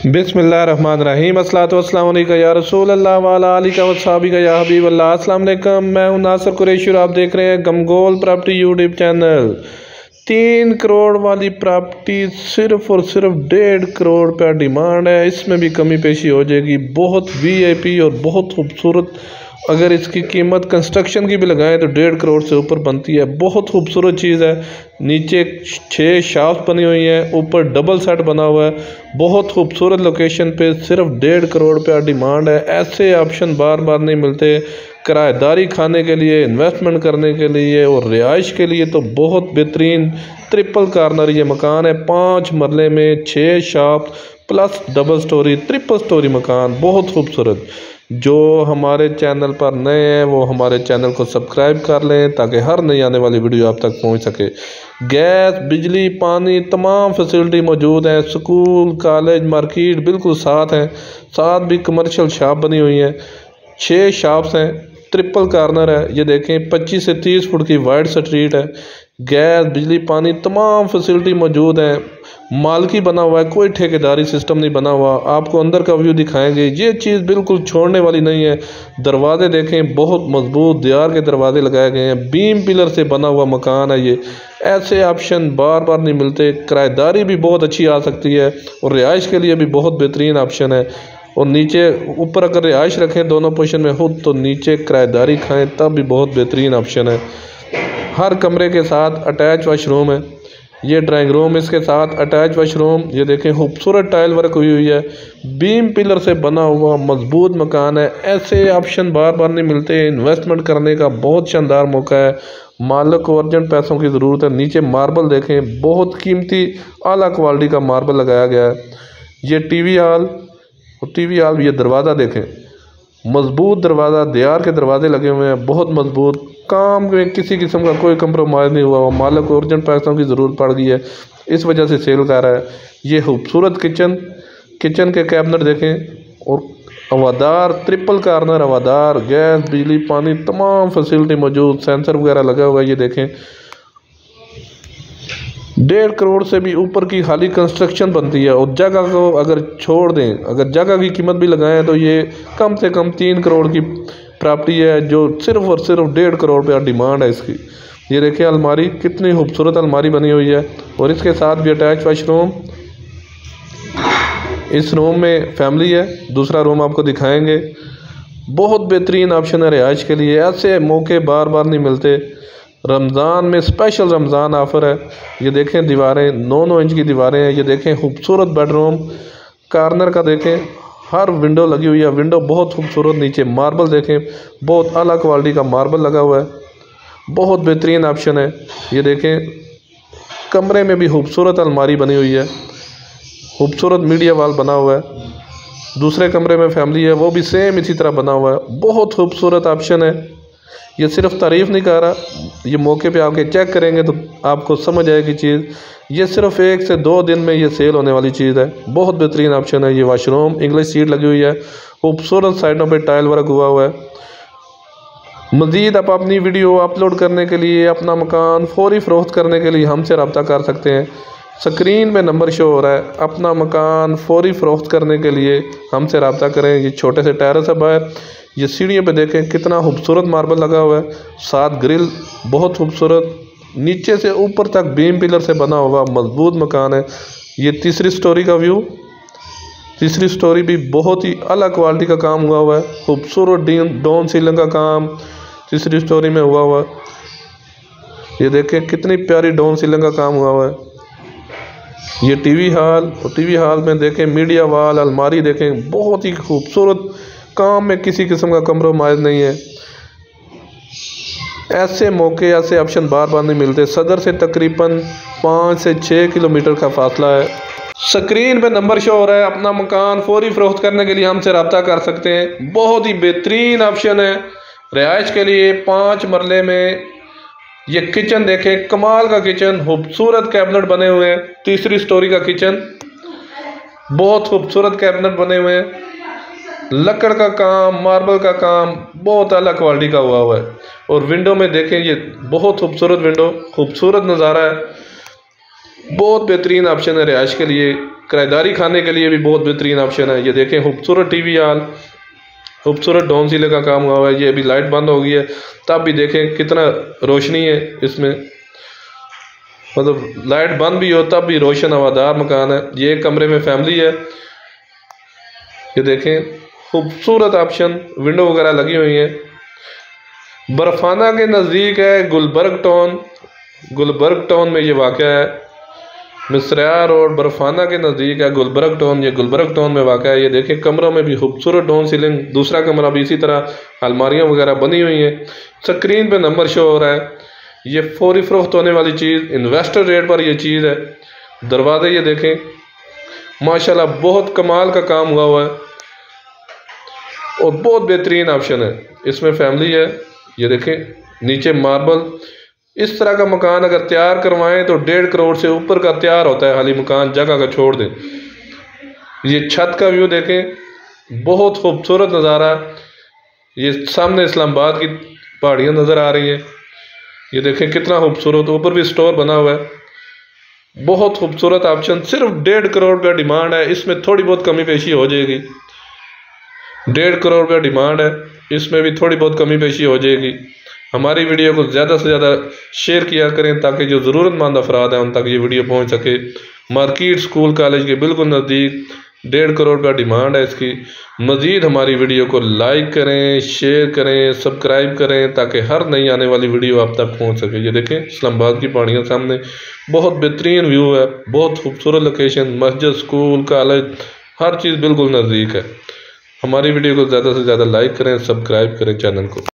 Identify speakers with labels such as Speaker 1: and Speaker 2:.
Speaker 1: बिस्मिल्लाहिर्रहमानिर्रहीम अस्सलातु वस्सलामु अलैका या रसूल अल्लाह व अला आलिका व सहाबिका या हबीब अल्लाह। अस्सलाम वालेकुम, मैं हूं नासिर कुरैशी और आप देख रहे हैं गमगोल प्रॉपर्टी यूट्यूब चैनल। 3 करोड़ वाली प्रॉपर्टी सिर्फ और सिर्फ 1.5 करोड़ का डिमांड है। इसमें भी कमी पेशी हो जाएगी। बहुत वीआईपी और बहुत खूबसूरत, अगर इसकी कीमत कंस्ट्रक्शन की भी लगाएं तो 1.5 करोड़ से ऊपर बनती है। बहुत खूबसूरत चीज़ है। नीचे 6 शाफ्ट बनी हुई हैं, ऊपर डबल सेट बना हुआ है। बहुत खूबसूरत लोकेशन पे सिर्फ 1.5 करोड़ रुपया डिमांड है। ऐसे ऑप्शन बार बार नहीं मिलते। किराएदारी खाने के लिए, इन्वेस्टमेंट करने के लिए और रिहाइश के लिए तो बहुत बेहतरीन ट्रिपल कार्नर ये मकान है। 5 मरले में 6 shaft plus double storey, triple storey मकान, बहुत खूबसूरत। जो हमारे चैनल पर नए हैं वो हमारे चैनल को सब्सक्राइब कर लें ताकि हर नई आने वाली वीडियो आप तक पहुंच सके। गैस, बिजली, पानी, तमाम फैसिलिटी मौजूद है। स्कूल, कॉलेज, मार्केट बिल्कुल साथ हैं। साथ भी कमर्शियल शॉप बनी हुई है। 6 शॉप्स हैं, ट्रिपल कार्नर है। ये देखें, 25 से 30 फुट की वाइड स्ट्रीट है। गैस, बिजली, पानी, तमाम फैसिलिटी मौजूद है। मालकी बना हुआ है, कोई ठेकेदारी सिस्टम नहीं बना हुआ। आपको अंदर का व्यू दिखाएंगे। ये चीज़ बिल्कुल छोड़ने वाली नहीं है। दरवाजे देखें, बहुत मजबूत दीवार के दरवाजे लगाए गए हैं। बीम पिलर से बना हुआ मकान है ये। ऐसे ऑप्शन बार बार नहीं मिलते। किराएदारी भी बहुत अच्छी आ सकती है और रिहाइश के लिए भी बहुत बेहतरीन ऑप्शन है। और नीचे ऊपर अगर रिहाइश रखें दोनों पोजीशन में खुद, तो नीचे किराएदारी खाएँ तब भी बहुत बेहतरीन ऑप्शन है। हर कमरे के साथ अटैच वाशरूम है। ये ड्राइंग रूम, इसके साथ अटैच वाशरूम। ये देखें, खूबसूरत टाइल वर्क हुई है। बीम पिलर से बना हुआ मजबूत मकान है। ऐसे ऑप्शन बार बार नहीं मिलते। इन्वेस्टमेंट करने का बहुत शानदार मौका है। मालिक को अर्जेंट पैसों की ज़रूरत है। नीचे मार्बल देखें, बहुत कीमती आला क्वालिटी का मार्बल लगाया गया है। ये टीवी हॉल, ये दरवाज़ा देखें, मजबूत दरवाज़ा, दीवार के दरवाजे लगे हुए हैं, बहुत मजबूत। काम में किसी किस्म का कोई कंप्रोमाइज़ नहीं हुआ। मालिक को अर्जेंट पैसों की ज़रूरत पड़ गई है, इस वजह से सेल कर रहा है। ये खूबसूरत किचन के कैबिनेट देखें और हवादार ट्रिपल कार्नर, हवादार गैस, बिजली, पानी, तमाम फैसिलिटी मौजूद। सेंसर वगैरह लगा हुआ है। ये देखें, 1.5 करोड़ से भी ऊपर की खाली कंस्ट्रक्शन बनती है। और जगह को अगर छोड़ दें, अगर जगह की कीमत भी लगाएं तो ये कम से कम 3 करोड़ की प्रॉपर्टी है, जो सिर्फ और सिर्फ 1.5 करोड़ रुपया डिमांड है इसकी। ये देखिए अलमारी, कितनी खूबसूरत अलमारी बनी हुई है और इसके साथ भी अटैच वाशरूम। इस रूम में फैमिली है, दूसरा रूम आपको दिखाएंगे। बहुत बेहतरीन ऑप्शन है रिहाइश के लिए। ऐसे मौके बार बार नहीं मिलते। रमज़ान में स्पेशल रमज़ान ऑफ़र है। ये देखें, दीवारें 9-9 इंच की दीवारें हैं। ये देखें, खूबसूरत बेडरूम। कार्नर का देखें, हर विंडो लगी हुई है। विंडो बहुत खूबसूरत। नीचे मार्बल देखें, बहुत आला क्वालिटी का मार्बल लगा हुआ है। बहुत बेहतरीन ऑप्शन है। ये देखें, कमरे में भी खूबसूरत अलमारी बनी हुई है। खूबसूरत मीडिया वॉल बना हुआ है। दूसरे कमरे में फैमिली है, वो भी सेम इसी तरह बना हुआ है। बहुत खूबसूरत ऑप्शन है। ये सिर्फ तारीफ़ नहीं कर रहा, ये मौके पे आके चेक करेंगे तो आपको समझ आएगी चीज़। ये सिर्फ 1 से 2 दिन में ये सेल होने वाली चीज़ है। बहुत बेहतरीन ऑप्शन है। ये वाशरूम, इंग्लिश सीट लगी हुई है। खूबसूरत साइडों पे टाइल वर्क हुआ हुआ है। मज़ीद आप अपनी वीडियो अपलोड करने के लिए, अपना मकान फौरी फ़रोख्त करने के लिए हमसे रब्ता कर सकते हैं। स्क्रीन में नंबर शो हो रहा है। अपना मकान फौरी फ़रोख्त करने के लिए हमसे रब्ता करें। ये छोटे से टेरेस है बाहर। ये सीढ़ियों पे देखें, कितना खूबसूरत मार्बल लगा हुआ है। साथ ग्रिल, बहुत खूबसूरत। नीचे से ऊपर तक बीम पिलर से बना हुआ मजबूत मकान है। ये तीसरी स्टोरी का व्यू। तीसरी स्टोरी भी बहुत ही अलग क्वालिटी का काम हुआ हुआ है। खूबसूरत डाउन सीलिंग का काम तीसरी स्टोरी में हुआ है। ये देखें, कितनी प्यारी डाउन सीलिंग का काम हुआ है। ये टीवी हॉल, और टीवी हॉल में देखें मीडिया वॉल, अलमारी देखें, बहुत ही खूबसूरत काम में किसी किस्म का कंप्रोमाइज़ नहीं है। ऐसे मौके, ऐसे ऑप्शन बार बार नहीं मिलते। सदर से तकरीबन 5 से 6 किलोमीटर का फासला है। स्क्रीन पे नंबर शो हो रहा है। अपना मकान फौरी फ़रोख्त करने के लिए हमसे रब्ता कर सकते हैं। बहुत ही बेहतरीन ऑप्शन है रिहाइश के लिए। 5 मरले में ये किचन देखें, कमाल का किचन, खूबसूरत कैबिनेट बने हुए हैं। तीसरी स्टोरी का किचन, बहुत खूबसूरत कैबिनेट बने हुए हैं। लकड़ का काम, मार्बल का काम, बहुत अलग क्वालिटी का हुआ है। और विंडो में देखें, ये बहुत खूबसूरत विंडो, खूबसूरत नज़ारा है। बहुत बेहतरीन ऑप्शन है रिहाइश के लिए, किराएदारी खाने के लिए भी बहुत बेहतरीन ऑप्शन है। ये देखें खूबसूरत टीवी हॉल, खूबसूरत डोम सीले का काम हुआ है। ये अभी लाइट बंद हो गई है, तब भी देखें कितना रोशनी है इसमें, मतलब लाइट बंद भी हो तब भी रोशन हवादार मकान है। ये एक कमरे में फैमिली है। ये देखें खूबसूरत ऑप्शन, विंडो वगैरह लगी हुई है। बर्फाना के नज़दीक है गुलबर्ग टाउन, गुलबर्ग टाउन में ये वाक़ है। मिसरिया रोड बर्फाना के नज़दीक है गुलबर्ग टाउन, ये गुलबर्ग टाउन में वाक़ है। ये देखें कमरों में भी खूबसूरत डाउन सीलिंग, दूसरा कमरा भी इसी तरह अलमारियाँ वगैरह बनी हुई हैं। स्क्रीन पे नंबर शो हो रहा है। ये फौरी फरोख्त होने वाली चीज़, इन्वेस्टर रेट पर ये चीज़ है। दरवाजे ये देखें माशाल्लाह बहुत कमाल का काम हुआ है और बहुत बेहतरीन ऑप्शन है। इसमें फैमिली है। ये देखें नीचे मार्बल, इस तरह का मकान अगर तैयार करवाएं तो 1.5 करोड़ से ऊपर का तैयार होता है। खाली मकान जगह का छोड़ दें। ये छत का व्यू देखें, बहुत खूबसूरत नज़ारा। ये सामने इस्लामाबाद की पहाड़ियाँ नज़र आ रही हैं। ये देखें कितना खूबसूरत, ऊपर भी स्टोर बना हुआ है। बहुत खूबसूरत ऑप्शन, सिर्फ 1.5 करोड़ का डिमांड है। इसमें थोड़ी बहुत कमी पेशी हो जाएगी। 1.5 करोड़ का डिमांड है, इसमें भी थोड़ी बहुत कमी पेशी हो जाएगी। हमारी वीडियो को ज़्यादा से ज़्यादा शेयर किया करें ताकि जो ज़रूरतमंद अफराद हैं उन तक ये वीडियो पहुंच सके। मार्केट स्कूल कॉलेज के बिल्कुल नज़दीक 1.5 करोड़ का डिमांड है इसकी। मज़ीद हमारी वीडियो को लाइक करें, शेयर करें, सब्सक्राइब करें ताकि हर नई आने वाली वीडियो आप तक पहुंच सके। ये देखें इस्लामाबाद की पहाड़ियाँ सामने, बहुत बेहतरीन व्यू है, बहुत खूबसूरत लोकेशन, मस्जिद, स्कूल, कॉलेज, हर चीज़ बिल्कुल नज़दीक है। हमारी वीडियो को ज़्यादा से ज़्यादा लाइक करें, सब्सक्राइब करें चैनल को।